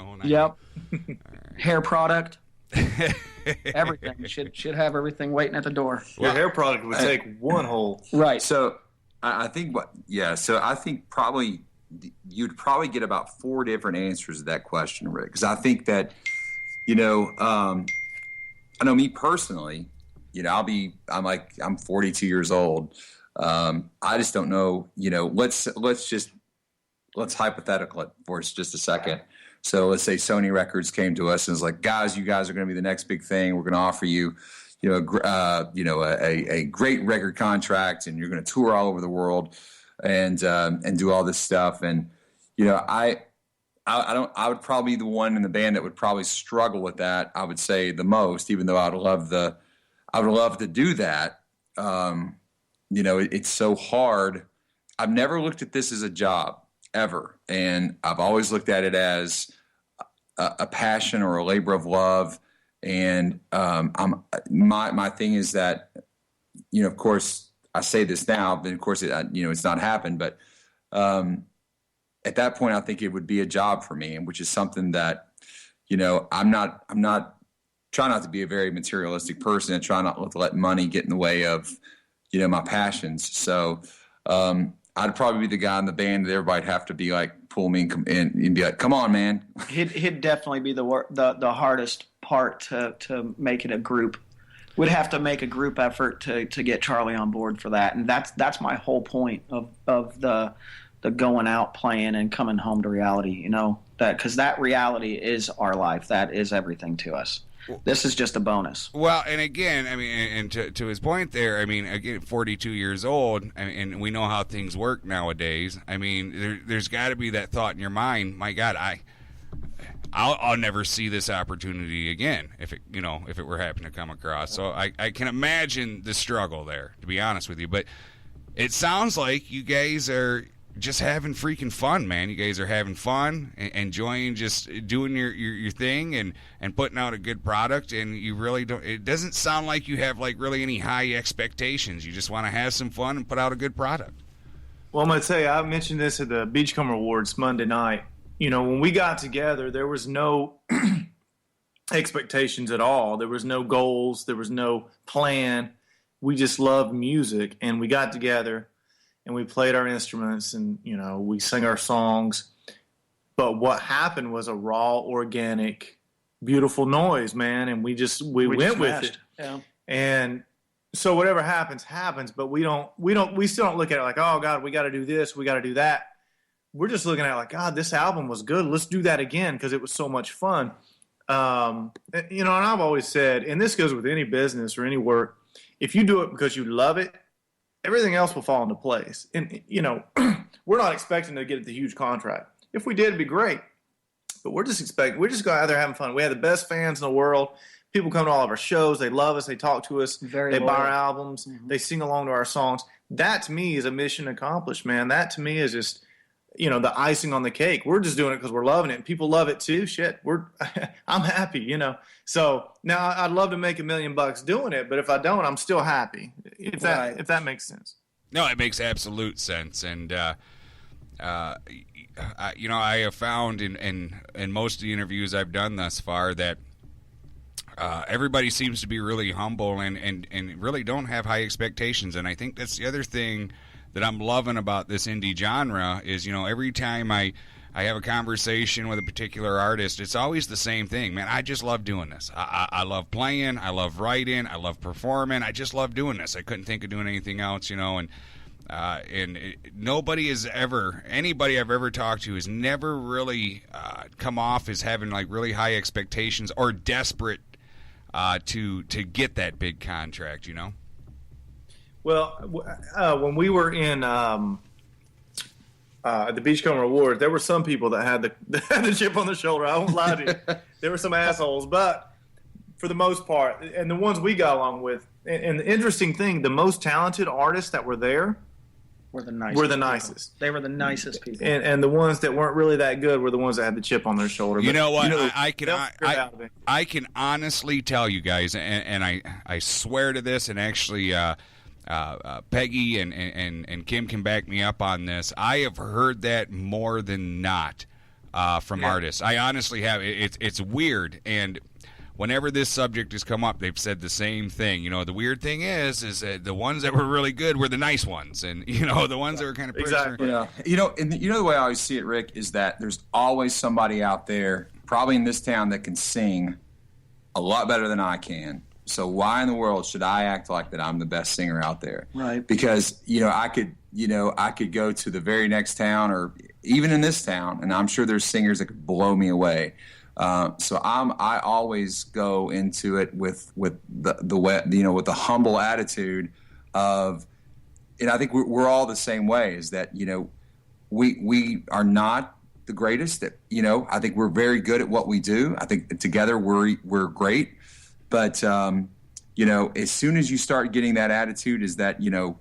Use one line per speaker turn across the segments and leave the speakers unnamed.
know.
Yep.
Right.
Hair product. Everything should have everything waiting at the door.
Your hair product would take one hole.
Right.
So I think I think probably you'd probably get about 4 different answers to that question, Rick. Because I think that, I know me personally, I'm 42 years old. I just don't know, let's hypothetical it for us just a second. So let's say Sony Records came to us and was like, guys, you guys are going to be the next big thing. We're going to offer you, a great record contract, and you're going to tour all over the world and do all this stuff. And, I would probably be the one in the band that would probably struggle with that. I would say the most, even though I would love to do that. It's so hard. I've never looked at this as a job ever. And I've always looked at it as a passion or a labor of love. And my thing is that, of course, I say this now, but of course, it's not happened. But at that point, I think it would be a job for me, and which is something that, I'm not trying not to be a very materialistic person and try not to let money get in the way of, my passions. So I'd probably be the guy in the band that everybody'd have to be like, pull me and be like, come on, man.
He'd definitely be the hardest part to make it a group. We'd have to make a group effort to get Charlie on board for that. And that's my whole point of the going out, playing, and coming home to reality, because that reality is our life. That is everything to us. This is just a bonus.
Well, and again, and to his point there, again, 42 years old, and we know how things work nowadays. There's got to be that thought in your mind, my God, I'll never see this opportunity again if it were happen to come across. So I can imagine the struggle there, to be honest with you. But it sounds like you guys are just having freaking fun, man. You guys are having fun, enjoying just doing your thing and putting out a good product, and you really don't, it doesn't sound like you have like really any high expectations. You just want to have some fun and put out a good product.
Well, I'm going to tell you, I mentioned this at the Beachcomber Awards Monday night. When we got together, there was no expectations at all. There was no goals. There was no plan. We just loved music, and we got together and we played our instruments, and, we sang our songs. But what happened was a raw, organic, beautiful noise, man. And we went with it.
Yeah.
And so whatever happens, but we still don't look at it like, oh God, we got to do this, we got to do that. We're just looking at it like, God, this album was good. Let's do that again, because it was so much fun. And I've always said, and this goes with any business or any work, if you do it because you love it, everything else will fall into place. And, we're not expecting to get the huge contract. If we did, it'd be great. But we're just going out there having fun. We have the best fans in the world. People come to all of our shows. They love us. They talk to us. They buy our albums. Mm-hmm. They sing along to our songs. That, to me, is a mission accomplished, man. That, to me, is just, the icing on the cake. We're just doing it because we're loving it. And people love it, too. Shit, I'm happy, So, now, I'd love to make $1 million doing it, but if I don't, I'm still happy, if that makes sense.
No, it makes absolute sense. And, I have found in most of the interviews I've done thus far that everybody seems to be really humble and really don't have high expectations. And I think that's the other thing that I'm loving about this indie genre is, every time I have a conversation with a particular artist, it's always the same thing, man. I just love doing this. I love playing. I love writing. I love performing. I just love doing this. I couldn't think of doing anything else, anybody I've ever talked to has never really come off as having like really high expectations or desperate to get that big contract,
Well, when we were in at the Beachcomber Awards, there were some people that had the chip on the shoulder. I won't lie to you. There were some assholes, but for the most part, and the ones we got along with, and the interesting thing, the most talented artists that were there
were the nicest. They were the nicest people.
And the ones that weren't really that good were the ones that had the chip on their shoulder.
You know what? I can honestly tell you guys, and I swear to this, and actually Peggy and Kim can back me up on this. I have heard that more than not from artists. I honestly have. It's weird, and whenever this subject has come up, they've said the same thing. The weird thing is that the ones that were really good were the nice ones, and the ones that were kind of
exactly.
Yeah. And the way I always see it, Rick, is that there's always somebody out there, probably in this town, that can sing a lot better than I can. So why in the world should I act like that I'm the best singer out there?
Right.
Because I could go to the very next town, or even in this town, and I'm sure there's singers that could blow me away. So I always go into it with the humble attitude of, and I think we're all the same way, is that we are not the greatest. I think we're very good at what we do. I think together we're great. But as soon as you start getting that attitude, is that your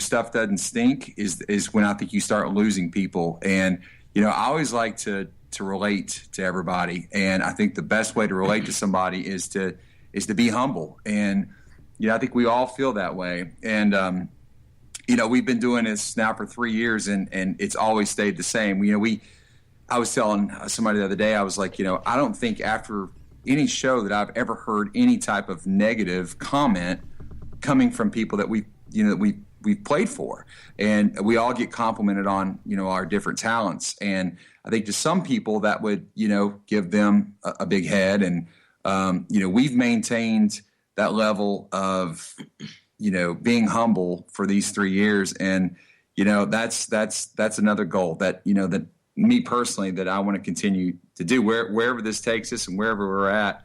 stuff doesn't stink, is when I think you start losing people. And I always like to relate to everybody, and I think the best way to relate to somebody is to be humble. And I think we all feel that way. And we've been doing this now for 3 years, and it's always stayed the same. I was telling somebody the other day, I was like, I don't think after any show that I've ever heard any type of negative comment coming from people that we've played for, and we all get complimented on our different talents. And I think to some people that would give them a big head, and we've maintained that level of being humble for these 3 years. And that's another goal that that me personally, that I want to continue to do wherever this takes us and wherever we're at.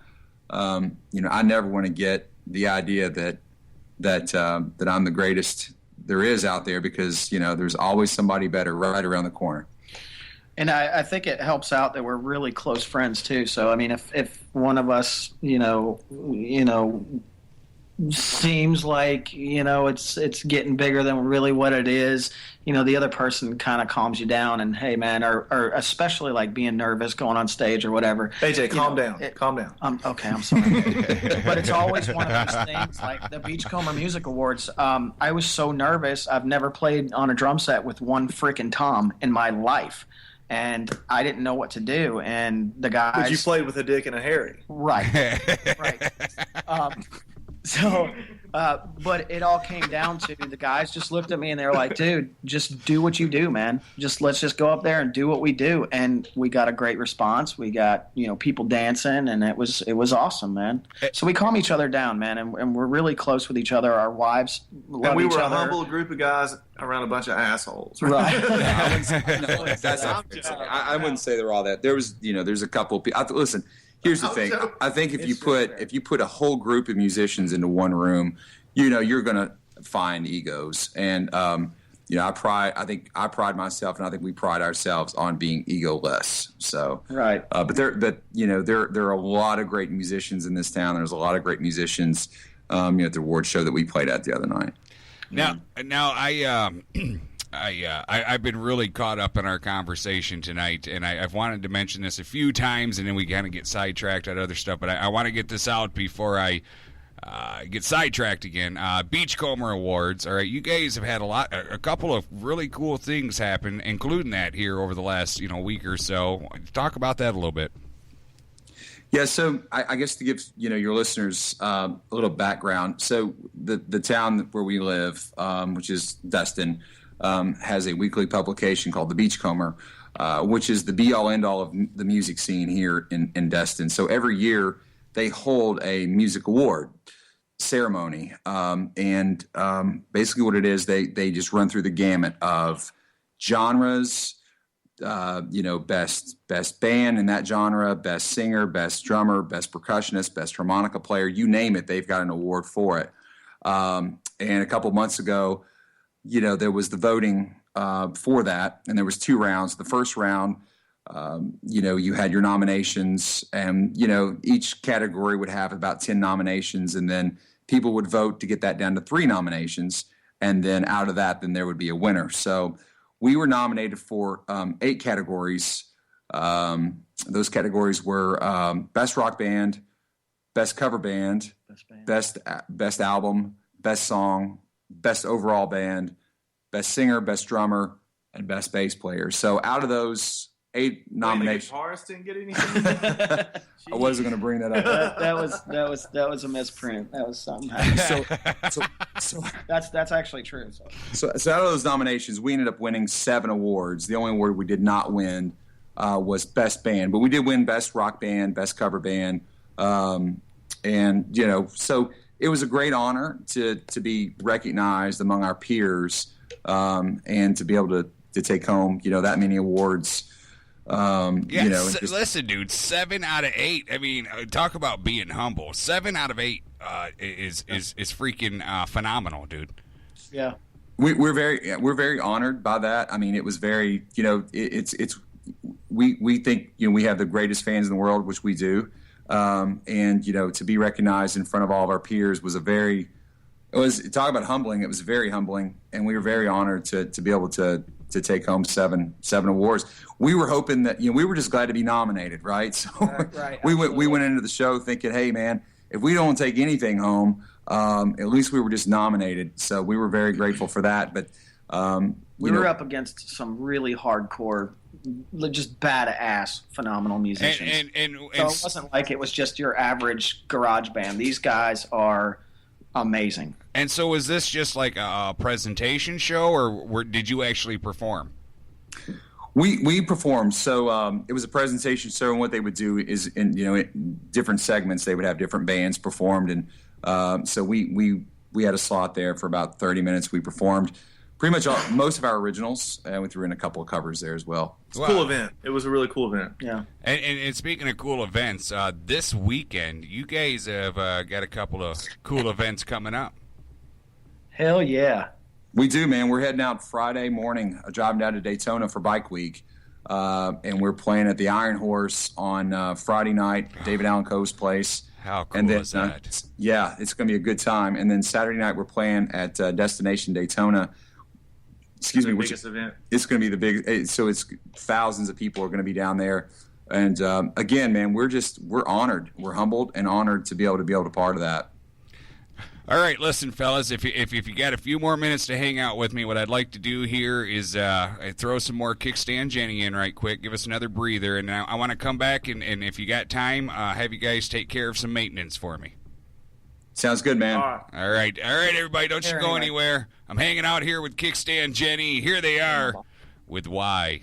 I never want to get the idea that I'm the greatest there is out there, because there's always somebody better right around the corner.
And I think it helps out that we're really close friends too. So I mean, if one of us seems like it's getting bigger than really what it is, the other person kind of calms you down, and hey man, or especially like being nervous going on stage or whatever.
AJ, calm down. Calm down.
Okay, I'm sorry. But it's always one of those things, like the Beachcomber Music Awards. I was so nervous. I've never played on a drum set with one freaking tom in my life, and I didn't know what to do. And the guys,
but you played with a Dick and a Harry,
right? But it all came down to the guys just looked at me and they were like, dude, just do what you do, man. Let's just go up there and do what we do. And we got a great response. We got, people dancing, and it was awesome, man. So we calm each other down, man. And we're really close with each other. Our wives love each other.
And we were a humble group of guys around a bunch of assholes.
Right.
I wouldn't say they're all that. There was, there's a couple of people. Listen, here's the thing. I think if you put a whole group of musicians into one room, you're going to find egos. And I pride myself, and I think we pride ourselves on being egoless. So
right.
But there are a lot of great musicians in this town. There's a lot of great musicians at the award show that we played at the other night.
Now I've been really caught up in our conversation tonight, and I've wanted to mention this a few times, and then we kind of get sidetracked at other stuff. But I want to get this out before I get sidetracked again. Beachcomber Awards. All right, you guys have had a couple of really cool things happen, including that here over the last week or so. Talk about that a little bit.
Yeah, so I guess to give your listeners a little background. So the town where we live, which is Destin, has a weekly publication called The Beachcomber, which is the be-all, end-all of the music scene here in Destin. So every year they hold a music award ceremony, and basically what it is, they just run through the gamut of genres, best band in that genre, best singer, best drummer, best percussionist, best harmonica player, you name it, they've got an award for it. And a couple months ago, there was the voting for that, and there was 2 rounds. The first round, you had your nominations, and each category would have about 10 nominations, and then people would vote to get that down to 3 nominations, and then out of that, then there would be a winner. So we were nominated for 8 categories. Those categories were best rock band, best cover band, best album, best song, best overall band, best singer, best drummer, and best bass player. So out of those 8 nominations.
The guitarist didn't get anything.
I wasn't going to bring that up.
that was a misprint. That was something.
So
That's actually true.
So out of those nominations, we ended up winning 7 awards. The only award we did not win was Best Band, but we did win Best Rock Band, Best Cover Band, and so it was a great honor to be recognized among our peers, and to be able to take home that many awards.
Listen, dude, 7 out of 8. I mean, talk about being humble. 7 out of 8 is freaking phenomenal, dude.
Yeah,
we're very honored by that. I mean, it was very we think we have the greatest fans in the world, which we do, and to be recognized in front of all of our peers was talk about humbling. It was very humbling, and we were very honored to be able to take home seven awards. We were hoping that we were just glad to be nominated, right? So
right,
we went into the show thinking, hey man, if we don't take anything home, at least we were just nominated. So we were very grateful for that. But
we were up against some really hardcore, just badass, phenomenal musicians.
And
so it wasn't like it was just your average garage band. These guys are amazing.
And so was this just like a presentation show, or did you actually perform?
We performed. So it was a presentation show, and what they would do is in different segments they would have different bands performed, and so we had a slot there for about 30 minutes. We performed pretty much most of our originals, and we threw in a couple of covers there as well.
It's a cool event. It was a really cool event.
Yeah.
And speaking of cool events, this weekend you guys have got a couple of cool events coming up.
Hell yeah.
We do, man. We're heading out Friday morning, driving down to Daytona for Bike Week, and we're playing at the Iron Horse on Friday night, David Allen Coe's place.
How cool
and then,
is that?
Yeah, it's going to be a good time. And then Saturday night we're playing at Destination Daytona. Excuse me,
biggest event.
It's going to be the big. So it's thousands of people are going to be down there. And again, man, we're honored, we're humbled and honored to be able to part of that.
All right, listen, fellas, if you got a few more minutes to hang out with me, what I'd like to do here is throw some more Kickstand Jenny in right quick, give us another breather, and I want to come back and if you got time, have you guys take care of some maintenance for me.
Sounds good, man.
All right, everybody, don't you go anywhere. I'm hanging out here with Kickstand Jenny. Here they are with Why.